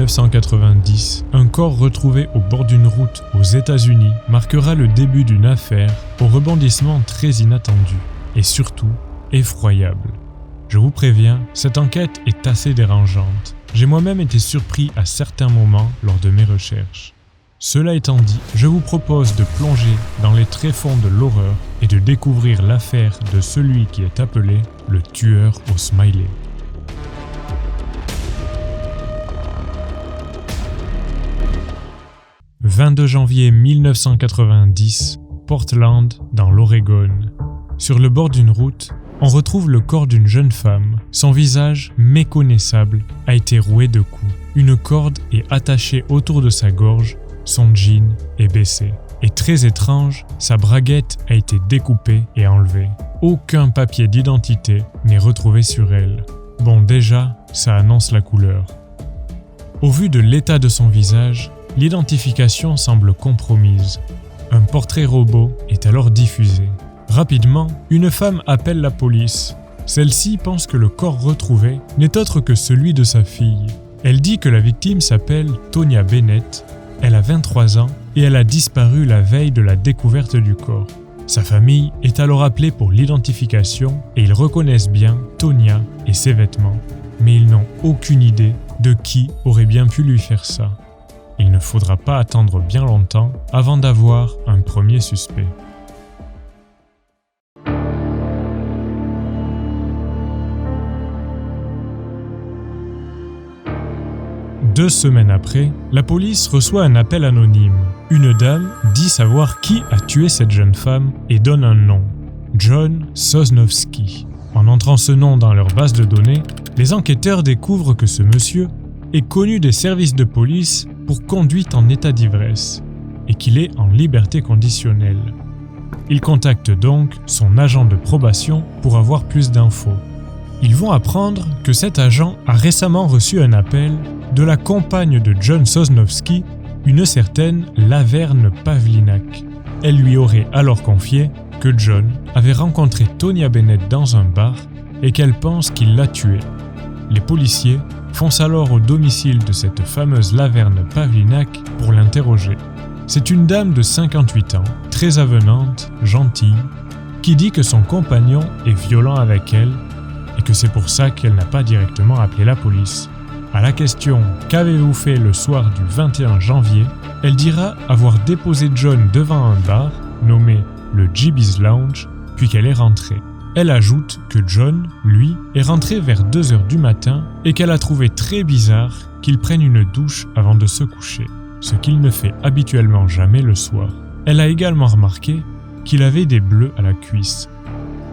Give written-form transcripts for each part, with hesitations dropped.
1990, un corps retrouvé au bord d'une route aux États-Unis marquera le début d'une affaire au rebondissement très inattendu et surtout effroyable. Je vous préviens, cette enquête est assez dérangeante. J'ai moi-même été surpris à certains moments lors de mes recherches. Cela étant dit, je vous propose de plonger dans les tréfonds de l'horreur et de découvrir l'affaire de celui qui est appelé le tueur au smiley. « 22 janvier 1990, Portland, dans l'Oregon. Sur le bord d'une route, on retrouve le corps d'une jeune femme. Son visage, méconnaissable, a été roué de coups. Une corde est attachée autour de sa gorge, son jean est baissé. Et très étrange, sa braguette a été découpée et enlevée. Aucun papier d'identité n'est retrouvé sur elle. Bon, déjà, ça annonce la couleur. Au vu de l'état de son visage, l'identification semble compromise. Un portrait robot est alors diffusé. Rapidement, une femme appelle la police. Celle-ci pense que le corps retrouvé n'est autre que celui de sa fille. Elle dit que la victime s'appelle Tonya Bennett, elle a 23 ans et elle a disparu la veille de la découverte du corps. Sa famille est alors appelée pour l'identification et ils reconnaissent bien Tonya et ses vêtements. Mais ils n'ont aucune idée de qui aurait bien pu lui faire ça. Il ne faudra pas attendre bien longtemps avant d'avoir un premier suspect. 2 semaines après, la police reçoit un appel anonyme. Une dame dit savoir qui a tué cette jeune femme et donne un nom, John Sosnowski. En entrant ce nom dans leur base de données, les enquêteurs découvrent que ce monsieur est connu des services de police pour conduite en état d'ivresse et qu'il est en liberté conditionnelle. Ils contactent donc son agent de probation pour avoir plus d'infos. Ils vont apprendre que cet agent a récemment reçu un appel de la compagne de John Sosnowski, une certaine Laverne Pavlinac. Elle lui aurait alors confié que John avait rencontré Tonya Bennett dans un bar et qu'elle pense qu'il l'a tuée. Les policiers foncent alors au domicile de cette fameuse Laverne Pavlinac pour l'interroger. C'est une dame de 58 ans, très avenante, gentille, qui dit que son compagnon est violent avec elle et que c'est pour ça qu'elle n'a pas directement appelé la police. À la question « Qu'avez-vous fait le soir du 21 janvier ?», elle dira avoir déposé John devant un bar nommé le Gibby's Lounge, puis qu'elle est rentrée. Elle ajoute que John, lui, est rentré vers 2h du matin et qu'elle a trouvé très bizarre qu'il prenne une douche avant de se coucher, ce qu'il ne fait habituellement jamais le soir. Elle a également remarqué qu'il avait des bleus à la cuisse.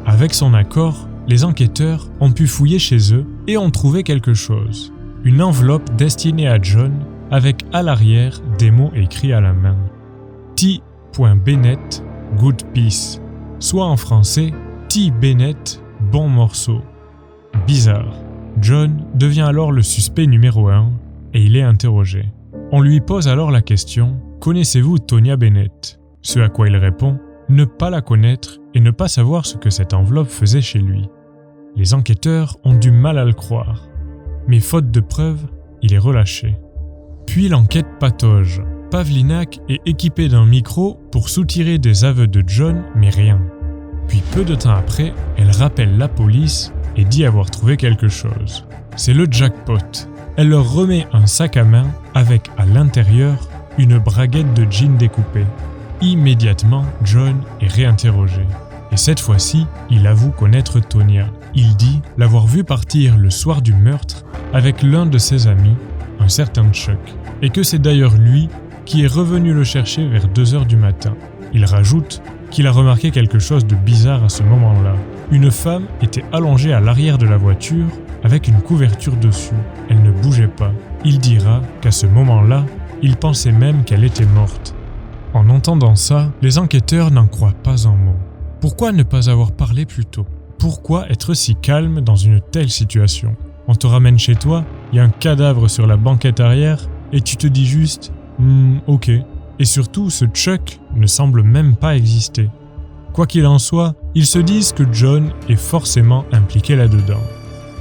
Avec son accord, les enquêteurs ont pu fouiller chez eux et ont trouvé quelque chose. Une enveloppe destinée à John avec à l'arrière des mots écrits à la main. T. Bennett, good piece, soit en français T. Bennett, bon morceau. Bizarre. John devient alors le suspect numéro 1 et il est interrogé. On lui pose alors la question « Connaissez-vous Tonya Bennett ?» Ce à quoi il répond « Ne pas la connaître et ne pas savoir ce que cette enveloppe faisait chez lui. » Les enquêteurs ont du mal à le croire. Mais faute de preuves, il est relâché. Puis l'enquête patauge. Pavlinac est équipée d'un micro pour soutirer des aveux de John, mais rien. Puis peu de temps après, elle rappelle la police et dit avoir trouvé quelque chose. C'est le jackpot. Elle leur remet un sac à main avec à l'intérieur une braguette de jean découpée. Immédiatement, John est réinterrogé. Et cette fois-ci, il avoue connaître Tonya. Il dit l'avoir vue partir le soir du meurtre avec l'un de ses amis, un certain Chuck, et que c'est d'ailleurs lui qui est revenu le chercher vers 2h du matin. Il rajoute qu'il a remarqué quelque chose de bizarre à ce moment-là. Une femme était allongée à l'arrière de la voiture avec une couverture dessus. Elle ne bougeait pas. Il dira qu'à ce moment-là, il pensait même qu'elle était morte. En entendant ça, les enquêteurs n'en croient pas un mot. Pourquoi ne pas avoir parlé plus tôt ? Pourquoi être si calme dans une telle situation ? On te ramène chez toi, il y a un cadavre sur la banquette arrière et tu te dis juste « ok ». Et surtout, ce Chuck ne semble même pas exister. Quoi qu'il en soit, ils se disent que John est forcément impliqué là-dedans.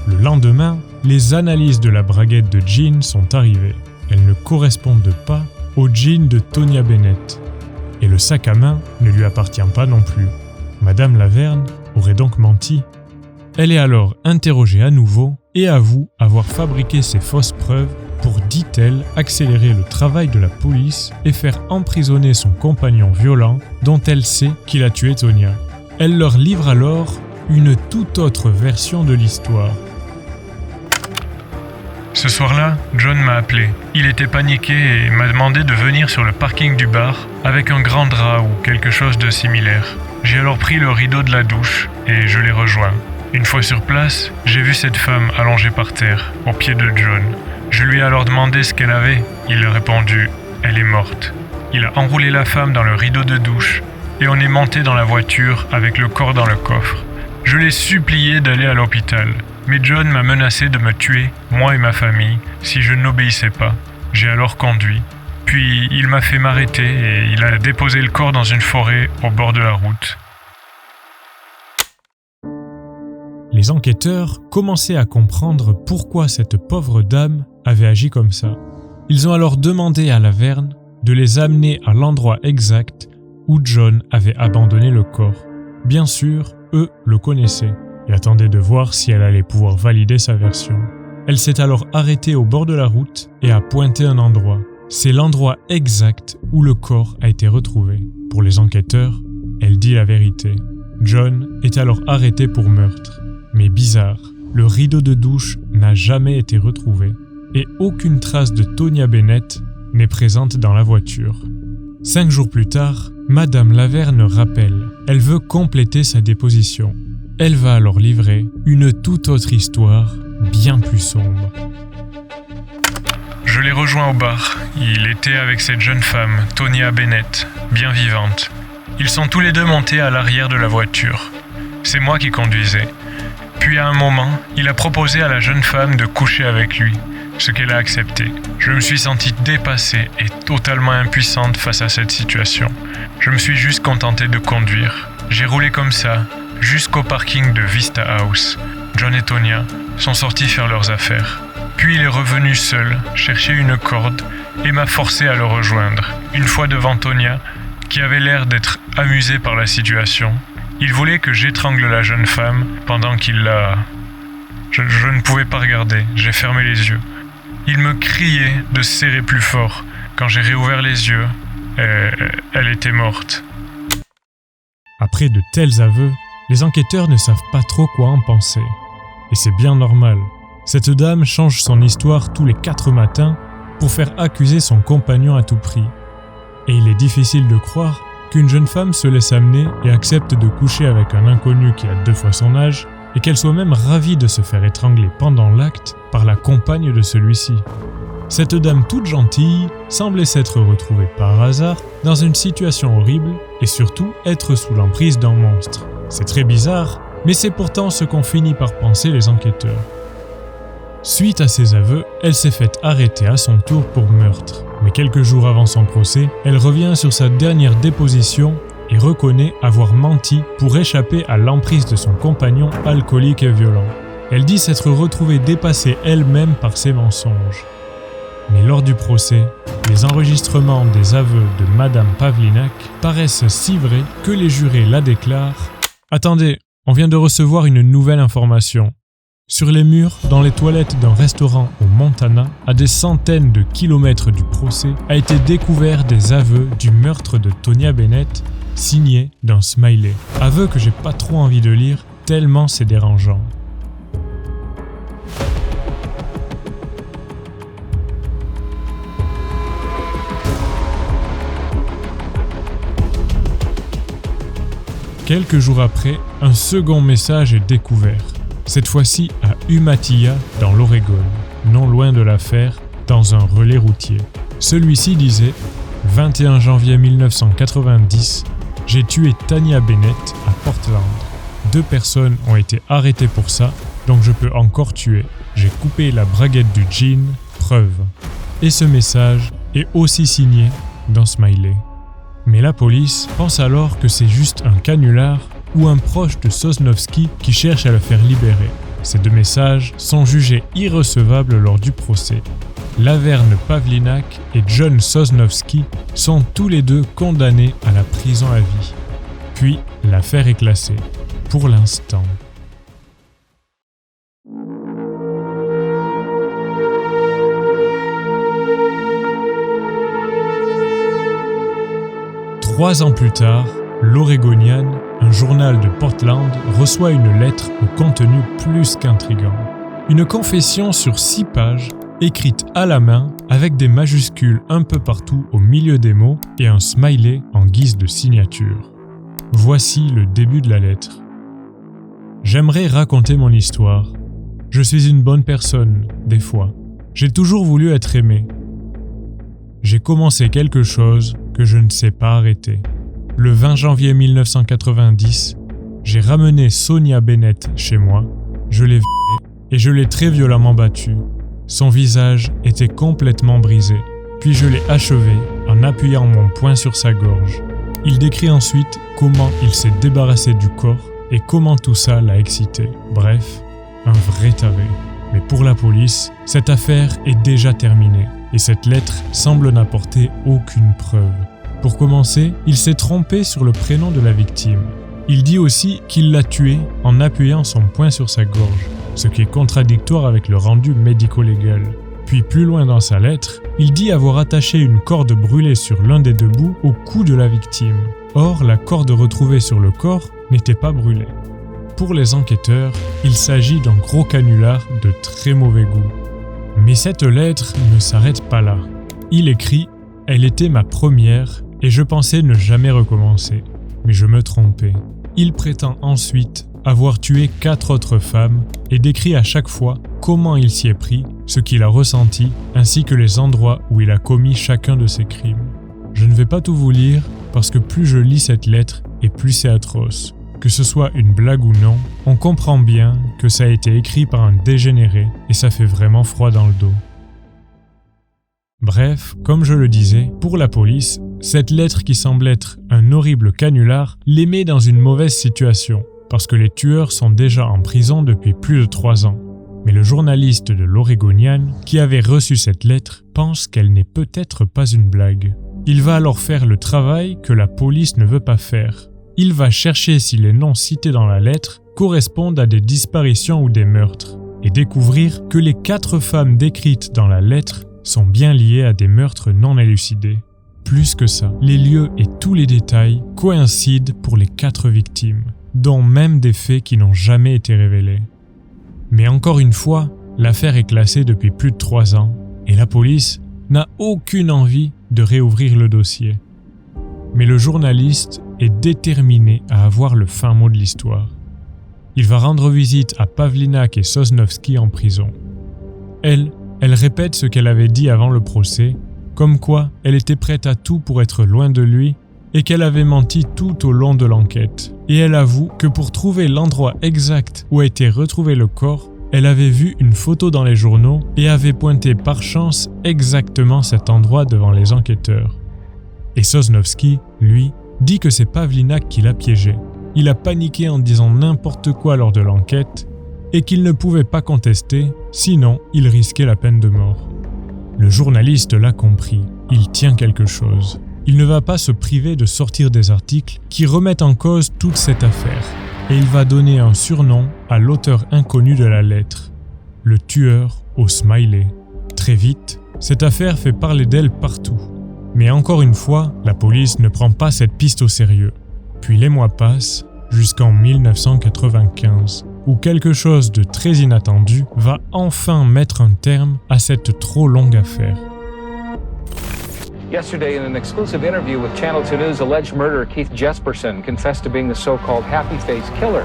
Le lendemain, les analyses de la braguette de jean sont arrivées. elles ne correspondent pas au jean de Tonya Bennett. Et le sac à main ne lui appartient pas non plus. Madame Laverne aurait donc menti. Elle est alors interrogée à nouveau et avoue avoir fabriqué ces fausses preuves pour, dit-elle, accélérer le travail de la police et faire emprisonner son compagnon violent dont elle sait qu'il a tué Tonya. Elle leur livre alors une toute autre version de l'histoire. Ce soir-là, John m'a appelé. Il était paniqué et m'a demandé de venir sur le parking du bar avec un grand drap ou quelque chose de similaire. J'ai alors pris le rideau de la douche et je l'ai rejoint. Une fois sur place, j'ai vu cette femme allongée par terre, au pied de John. Je lui ai alors demandé ce qu'elle avait. Il a répondu « Elle est morte ». Il a enroulé la femme dans le rideau de douche et on est monté dans la voiture avec le corps dans le coffre. Je l'ai supplié d'aller à l'hôpital. Mais John m'a menacé de me tuer, moi et ma famille, si je n'obéissais pas. J'ai alors conduit. Puis il m'a fait m'arrêter et il a déposé le corps dans une forêt au bord de la route. Les enquêteurs commençaient à comprendre pourquoi cette pauvre dame avait agi comme ça. Ils ont alors demandé à Laverne de les amener à l'endroit exact où John avait abandonné le corps. Bien sûr, eux le connaissaient et attendaient de voir si elle allait pouvoir valider sa version. Elle s'est alors arrêtée au bord de la route et a pointé un endroit. C'est l'endroit exact où le corps a été retrouvé. Pour les enquêteurs, elle dit la vérité. John est alors arrêté pour meurtre. Mais bizarre, le rideau de douche n'a jamais été retrouvé et aucune trace de Tonya Bennett n'est présente dans la voiture. 5 jours plus tard, Madame Laverne rappelle. Elle veut compléter sa déposition. Elle va alors livrer une toute autre histoire, bien plus sombre. Je l'ai rejoint au bar. Il était avec cette jeune femme, Tonya Bennett, bien vivante. Ils sont tous les deux montés à l'arrière de la voiture. C'est moi qui conduisais. Puis à un moment, il a proposé à la jeune femme de coucher avec lui, ce qu'elle a accepté. Je me suis sentie dépassée et totalement impuissante face à cette situation. Je me suis juste contenté de conduire. J'ai roulé comme ça, jusqu'au parking de Vista House. John et Tonya sont sortis faire leurs affaires. Puis il est revenu seul, chercher une corde et m'a forcé à le rejoindre. Une fois devant Tonya, qui avait l'air d'être amusée par la situation, il voulait que j'étrangle la jeune femme pendant qu'il la... Je ne pouvais pas regarder, j'ai fermé les yeux. Il me criait de serrer plus fort. Quand j'ai réouvert les yeux, elle était morte. Après de tels aveux, les enquêteurs ne savent pas trop quoi en penser. Et c'est bien normal. Cette dame change son histoire tous les 4 matins pour faire accuser son compagnon à tout prix. Et il est difficile de croire qu'une jeune femme se laisse amener et accepte de coucher avec un inconnu qui a 2 fois son âge et qu'elle soit même ravie de se faire étrangler pendant l'acte par la compagne de celui-ci. Cette dame toute gentille semblait s'être retrouvée par hasard dans une situation horrible et surtout être sous l'emprise d'un monstre. C'est très bizarre, mais c'est pourtant ce qu'ont fini par penser les enquêteurs. Suite à ses aveux, elle s'est faite arrêter à son tour pour meurtre. Mais quelques jours avant son procès, elle revient sur sa dernière déposition et reconnaît avoir menti pour échapper à l'emprise de son compagnon alcoolique et violent. Elle dit s'être retrouvée dépassée elle-même par ses mensonges. Mais lors du procès, les enregistrements des aveux de Madame Pavlinac paraissent si vrais que les jurés la déclarent. Attendez, on vient de recevoir une nouvelle information. Sur les murs, dans les toilettes d'un restaurant au Montana, à des centaines de kilomètres du procès, a été découvert des aveux du meurtre de Tonya Bennett, signés d'un smiley. Aveux que j'ai pas trop envie de lire, tellement c'est dérangeant. Quelques jours après, un second message est découvert. Cette fois-ci à Umatilla, dans l'Oregon, non loin de l'affaire, dans un relais routier. Celui-ci disait « 21 janvier 1990, j'ai tué Tonya Bennett à Portland. 2 personnes ont été arrêtées pour ça, donc je peux encore tuer. J'ai coupé la braguette du jean, preuve. » Et ce message est aussi signé d'un smiley. Mais la police pense alors que c'est juste un canular ou un proche de Sosnowski qui cherche à le faire libérer. Ces 2 messages sont jugés irrecevables lors du procès. Laverne Pavlinac et John Sosnowski sont tous les deux condamnés à la prison à vie. Puis, l'affaire est classée, pour l'instant. Trois ans plus tard, l'Oregonian, un journal de Portland, reçoit une lettre au contenu plus qu'intrigant. Une confession sur 6 pages, écrite à la main, avec des majuscules un peu partout au milieu des mots et un smiley en guise de signature. Voici le début de la lettre. J'aimerais raconter mon histoire. Je suis une bonne personne, des fois. J'ai toujours voulu être aimé. J'ai commencé quelque chose que je ne sais pas arrêter. Le 20 janvier 1990, j'ai ramené Sonia Bennett chez moi, je l'ai violée et je l'ai très violemment battue. Son visage était complètement brisé, puis je l'ai achevé en appuyant mon poing sur sa gorge. Il décrit ensuite comment il s'est débarrassé du corps et comment tout ça l'a excité. Bref, un vrai taré. Mais pour la police, cette affaire est déjà terminée et cette lettre semble n'apporter aucune preuve. Pour commencer, il s'est trompé sur le prénom de la victime. Il dit aussi qu'il l'a tuée en appuyant son poing sur sa gorge, ce qui est contradictoire avec le rendu médico-légal. Puis plus loin dans sa lettre, il dit avoir attaché une corde brûlée sur l'un des 2 bouts au cou de la victime. Or, la corde retrouvée sur le corps n'était pas brûlée. Pour les enquêteurs, il s'agit d'un gros canular de très mauvais goût. Mais cette lettre ne s'arrête pas là. Il écrit « Elle était ma première et je pensais ne jamais recommencer. Mais je me trompais. » Il prétend ensuite avoir tué 4 autres femmes et décrit à chaque fois comment il s'y est pris, ce qu'il a ressenti, ainsi que les endroits où il a commis chacun de ses crimes. Je ne vais pas tout vous lire parce que plus je lis cette lettre et plus c'est atroce. Que ce soit une blague ou non, on comprend bien que ça a été écrit par un dégénéré et ça fait vraiment froid dans le dos. Bref, comme je le disais, pour la police, cette lettre qui semble être un horrible canular les met dans une mauvaise situation, parce que les tueurs sont déjà en prison depuis plus de 3 ans. Mais le journaliste de l'Oregonian, qui avait reçu cette lettre, pense qu'elle n'est peut-être pas une blague. Il va alors faire le travail que la police ne veut pas faire. Il va chercher si les noms cités dans la lettre correspondent à des disparitions ou des meurtres, et découvrir que les 4 femmes décrites dans la lettre sont bien liées à des meurtres non élucidés. Plus que ça, les lieux et tous les détails coïncident pour les 4 victimes, dont même des faits qui n'ont jamais été révélés. Mais encore une fois, l'affaire est classée depuis plus de 3 ans, et la police n'a aucune envie de réouvrir le dossier. Mais le journaliste est déterminé à avoir le fin mot de l'histoire. Il va rendre visite à Pavlinac et Sosnowski en prison. Elle répète ce qu'elle avait dit avant le procès, comme quoi elle était prête à tout pour être loin de lui et qu'elle avait menti tout au long de l'enquête. Et elle avoue que pour trouver l'endroit exact où a été retrouvé le corps, elle avait vu une photo dans les journaux et avait pointé par chance exactement cet endroit devant les enquêteurs. Et Sosnowski, lui, dit que c'est Pavlinac qui l'a piégé. Il a paniqué en disant n'importe quoi lors de l'enquête et qu'il ne pouvait pas contester, sinon il risquait la peine de mort. Le journaliste l'a compris, il tient quelque chose. Il ne va pas se priver de sortir des articles qui remettent en cause toute cette affaire. Et il va donner un surnom à l'auteur inconnu de la lettre, le tueur au smiley. Très vite, cette affaire fait parler d'elle partout. Mais encore une fois, la police ne prend pas cette piste au sérieux. Puis les mois passent, jusqu'en 1995, où quelque chose de très inattendu va enfin mettre un terme à cette trop longue affaire. Yesterday, in an exclusive interview with Channel 2 News, alleged murderer Keith Jesperson confessed to being the so-called Happy Face Killer.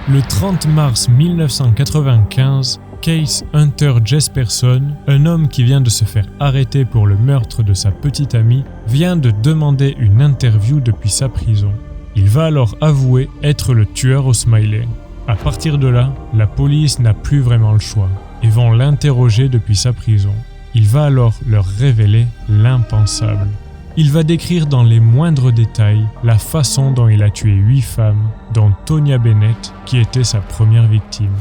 Le 30 mars 1995, Keith Hunter Jesperson, un homme qui vient de se faire arrêter pour le meurtre de sa petite amie, vient de demander une interview depuis sa prison. Il va alors avouer être le tueur au smiley. À partir de là, la police n'a plus vraiment le choix et vont l'interroger depuis sa prison. Il va alors leur révéler l'impensable. Il va décrire dans les moindres détails la façon dont il a tué 8 femmes, dont Tonya Bennett, qui était sa première victime.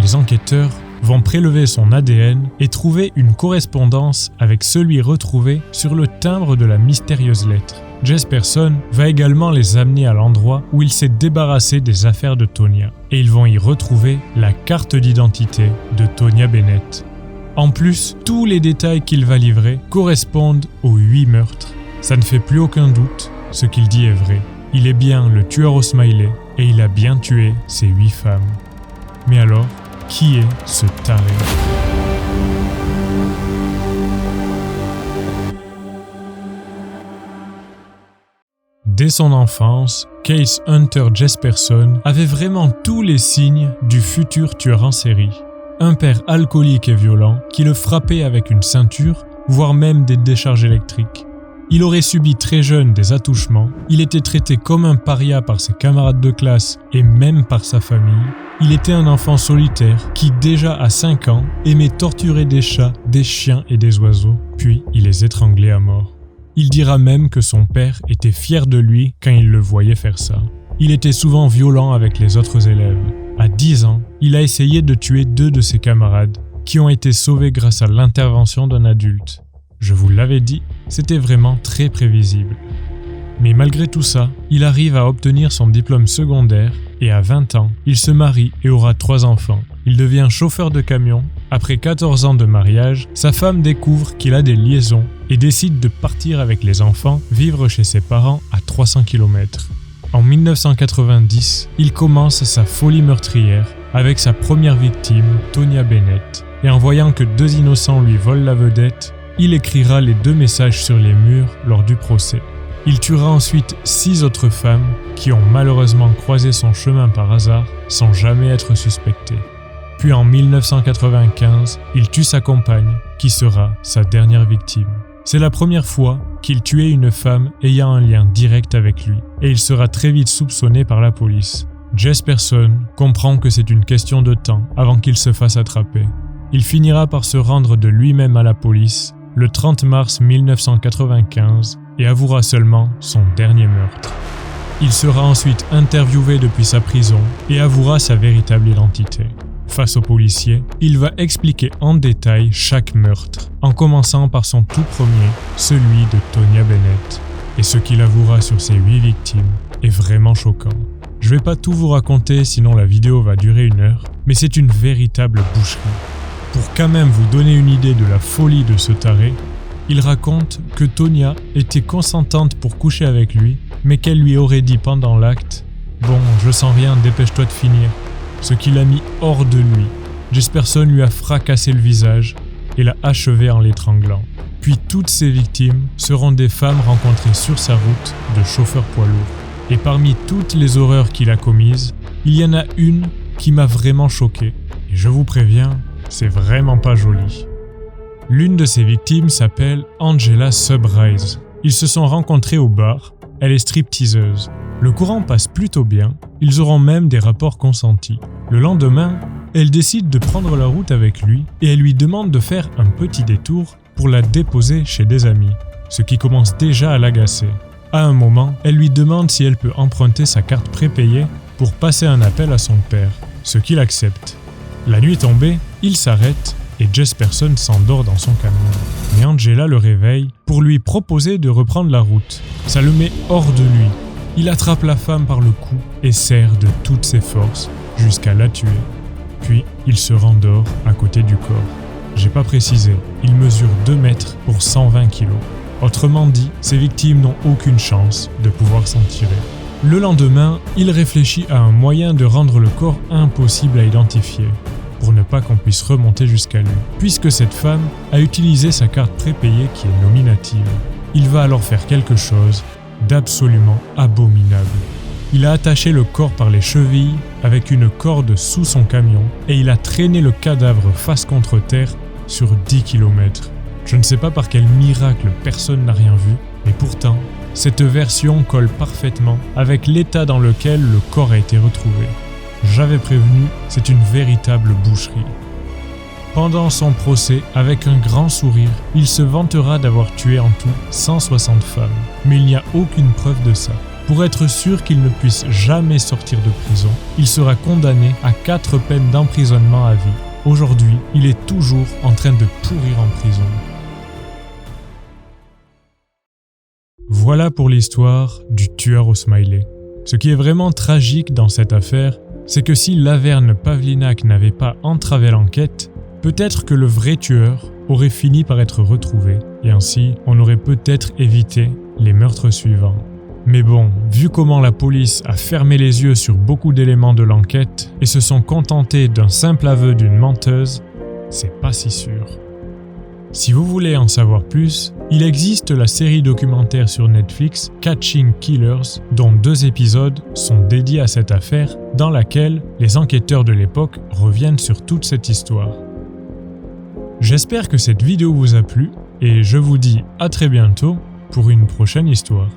Les enquêteurs vont prélever son ADN et trouver une correspondance avec celui retrouvé sur le timbre de la mystérieuse lettre. Jesperson va également les amener à l'endroit où il s'est débarrassé des affaires de Tonya, et ils vont y retrouver la carte d'identité de Tonya Bennett. En plus, tous les détails qu'il va livrer correspondent aux 8 meurtres. Ça ne fait plus aucun doute, ce qu'il dit est vrai. Il est bien le tueur au smiley et il a bien tué ces 8 femmes. Mais alors, qui est ce taré ? Dès son enfance, Case Hunter Jesperson avait vraiment tous les signes du futur tueur en série. Un père alcoolique et violent qui le frappait avec une ceinture, voire même des décharges électriques. Il aurait subi très jeune des attouchements, il était traité comme un paria par ses camarades de classe et même par sa famille. Il était un enfant solitaire qui, déjà à 5 ans, aimait torturer des chats, des chiens et des oiseaux, puis il les étranglait à mort. Il dira même que son père était fier de lui quand il le voyait faire ça. Il était souvent violent avec les autres élèves. À 10 ans, il a essayé de tuer 2 de ses camarades, qui ont été sauvés grâce à l'intervention d'un adulte. Je vous l'avais dit, c'était vraiment très prévisible. Mais malgré tout ça, il arrive à obtenir son diplôme secondaire et à 20 ans, il se marie et aura 3 enfants. Il devient chauffeur de camion. Après 14 ans de mariage, sa femme découvre qu'il a des liaisons et décide de partir avec les enfants vivre chez ses parents à 300 km. En 1990, il commence sa folie meurtrière avec sa première victime, Tonya Bennett, et en voyant que 2 innocents lui volent la vedette, il écrira les 2 messages sur les murs lors du procès. Il tuera ensuite 6 autres femmes qui ont malheureusement croisé son chemin par hasard sans jamais être suspectées. Puis en 1995, il tue sa compagne, qui sera sa dernière victime. C'est la première fois qu'il tuait une femme ayant un lien direct avec lui, et il sera très vite soupçonné par la police. Jesperson comprend que c'est une question de temps avant qu'il se fasse attraper. Il finira par se rendre de lui-même à la police le 30 mars 1995 et avouera seulement son dernier meurtre. Il sera ensuite interviewé depuis sa prison et avouera sa véritable identité. Face aux policiers, il va expliquer en détail chaque meurtre, en commençant par son tout premier, celui de Tonya Bennett. Et ce qu'il avouera sur ses 8 victimes est vraiment choquant. Je vais pas tout vous raconter sinon la vidéo va durer 1 heure, mais c'est une véritable boucherie. Pour quand même vous donner une idée de la folie de ce taré, il raconte que Tonya était consentante pour coucher avec lui, mais qu'elle lui aurait dit pendant l'acte « Bon, je sens rien, dépêche-toi de finir », ce qui l'a mis hors de lui. Jesperson lui a fracassé le visage et l'a achevé en l'étranglant. Puis toutes ses victimes seront des femmes rencontrées sur sa route de chauffeur poids lourd. Et parmi toutes les horreurs qu'il a commises, il y en a une qui m'a vraiment choqué. Et je vous préviens, c'est vraiment pas joli. L'une de ses victimes s'appelle Angela Subrise. Ils se sont rencontrés au bar, elle est stripteaseuse. Le courant passe plutôt bien, ils auront même des rapports consentis. Le lendemain, elle décide de prendre la route avec lui et elle lui demande de faire un petit détour pour la déposer chez des amis, ce qui commence déjà à l'agacer. À un moment, elle lui demande si elle peut emprunter sa carte prépayée pour passer un appel à son père, ce qu'il accepte. La nuit tombée, il s'arrête et Jesperson s'endort dans son camion. Mais Angela le réveille pour lui proposer de reprendre la route. Ça le met hors de lui. Il attrape la femme par le cou et serre de toutes ses forces jusqu'à la tuer. Puis, il se rendort à côté du corps. J'ai pas précisé, il mesure 2 mètres pour 120 kilos. Autrement dit, ses victimes n'ont aucune chance de pouvoir s'en tirer. Le lendemain, il réfléchit à un moyen de rendre le corps impossible à identifier, pour ne pas qu'on puisse remonter jusqu'à lui, puisque cette femme a utilisé sa carte prépayée qui est nominative. Il va alors faire quelque chose d'absolument abominable. Il a attaché le corps par les chevilles avec une corde sous son camion et il a traîné le cadavre face contre terre sur 10 km. Je ne sais pas par quel miracle personne n'a rien vu, mais pourtant, cette version colle parfaitement avec l'état dans lequel le corps a été retrouvé. J'avais prévenu, c'est une véritable boucherie. Pendant son procès, avec un grand sourire, il se vantera d'avoir tué en tout 160 femmes, mais il n'y a aucune preuve de ça. Pour être sûr qu'il ne puisse jamais sortir de prison, il sera condamné à 4 peines d'emprisonnement à vie. aujourd'hui, il est toujours en train de pourrir en prison. Voilà pour l'histoire du tueur au smiley. Ce qui est vraiment tragique dans cette affaire, c'est que si Laverne Pavlinac n'avait pas entravé l'enquête, peut-être que le vrai tueur aurait fini par être retrouvé, et ainsi on aurait peut-être évité les meurtres suivants. Mais bon, vu comment la police a fermé les yeux sur beaucoup d'éléments de l'enquête et se sont contentés d'un simple aveu d'une menteuse, c'est pas si sûr. Si vous voulez en savoir plus, il existe la série documentaire sur Netflix Catching Killers, dont 2 épisodes sont dédiés à cette affaire, dans laquelle les enquêteurs de l'époque reviennent sur toute cette histoire. J'espère que cette vidéo vous a plu et je vous dis à très bientôt pour une prochaine histoire.